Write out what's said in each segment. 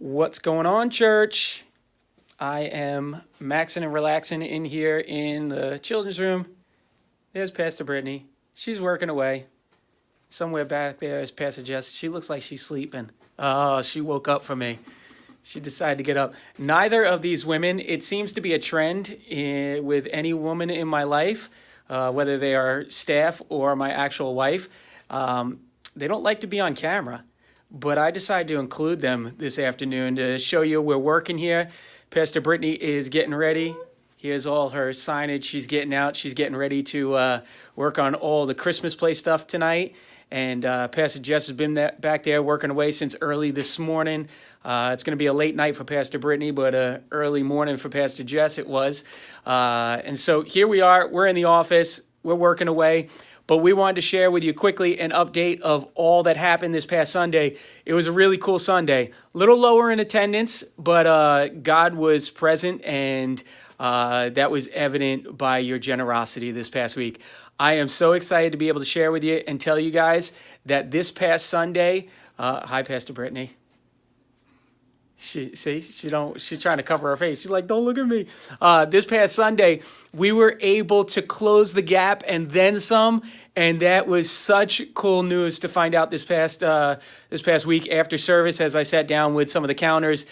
What's going on, church? I am maxing and relaxing in here in the children's room. There's Pastor Brittany. She's working away. Somewhere back there is Pastor Jess. She looks like she's sleeping. Oh, she woke up for me. She decided to get up. Neither of these women, it seems to be a trend with any woman in my life, whether they are staff or my actual wife. They don't like to be on camera. But I decided to include them this afternoon to show you we're working here. Pastor Brittany is getting ready. Here's all her signage. She's getting out. She's getting ready to work on all the Christmas play stuff tonight. And Pastor Jess has been back there working away since early this morning. It's going to be a late night for Pastor Brittany, but an early morning for Pastor Jess it was. And so here we are. We're in the office. We're working away. But we wanted to share with you quickly an update of all that happened this past Sunday. It was a really cool Sunday. A little lower in attendance, but God was present, and that was evident by your generosity this past week. I am so excited to be able to share with you and tell you guys that this past Sunday, hi, Pastor Brittany. She's trying to cover her face. She's like, don't look at me. This past Sunday, we were able to close the gap and then some. And that was such cool news to find out this past week after service, as I sat down with some of the counters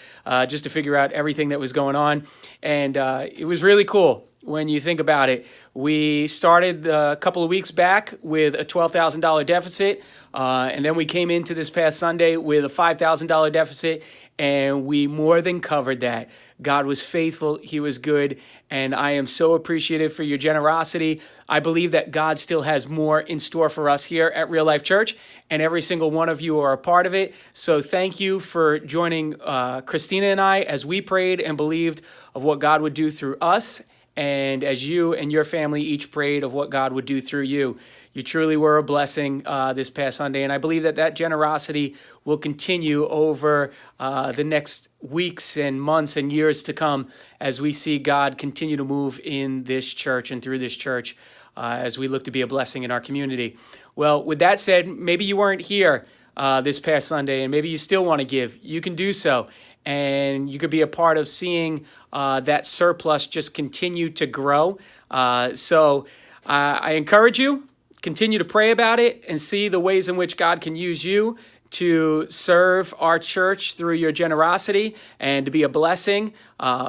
just to figure out everything that was going on. And it was really cool when you think about it. We started a couple of weeks back with a $12,000 deficit. And then we came into this past Sunday with a $5,000 deficit. And we more than covered that. God was faithful. He was good. And I am so appreciative for your generosity. I believe that God still has more in store for us here at Real Life Church. And every single one of you are a part of it. So thank you for joining Christina and I as we prayed and believed of what God would do through us. And as you and your family each prayed of what God would do through you. You truly were a blessing this past Sunday, and I believe that generosity will continue over the next weeks and months and years to come as we see God continue to move in this church and through this church as we look to be a blessing in our community. Well, with that said, maybe you weren't here this past Sunday, and maybe you still want to give. You can do so, and you could be a part of seeing that surplus just continue to grow. So I encourage you. Continue to pray about it and see the ways in which God can use you to serve our church through your generosity and to be a blessing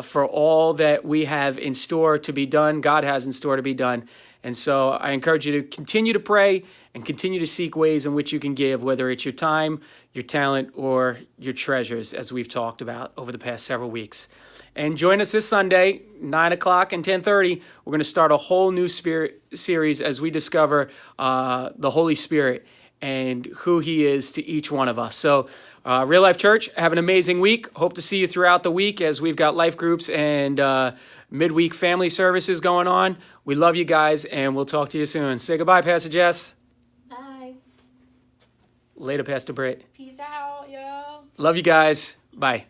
for all that we have in store to be done, God has in store to be done. And so I encourage you to continue to pray and continue to seek ways in which you can give, whether it's your time, your talent, or your treasures, as we've talked about over the past several weeks. And join us this Sunday, 9 o'clock and 10:30. We're going to start a whole new series as we discover the Holy Spirit and who he is to each one of us. So Real Life Church, have an amazing week. Hope to see you throughout the week as we've got life groups and midweek family services going on. We love you guys, and we'll talk to you soon. Say goodbye, Pastor Jess. Bye. Later, Pastor Britt. Peace out, yo. Love you guys. Bye.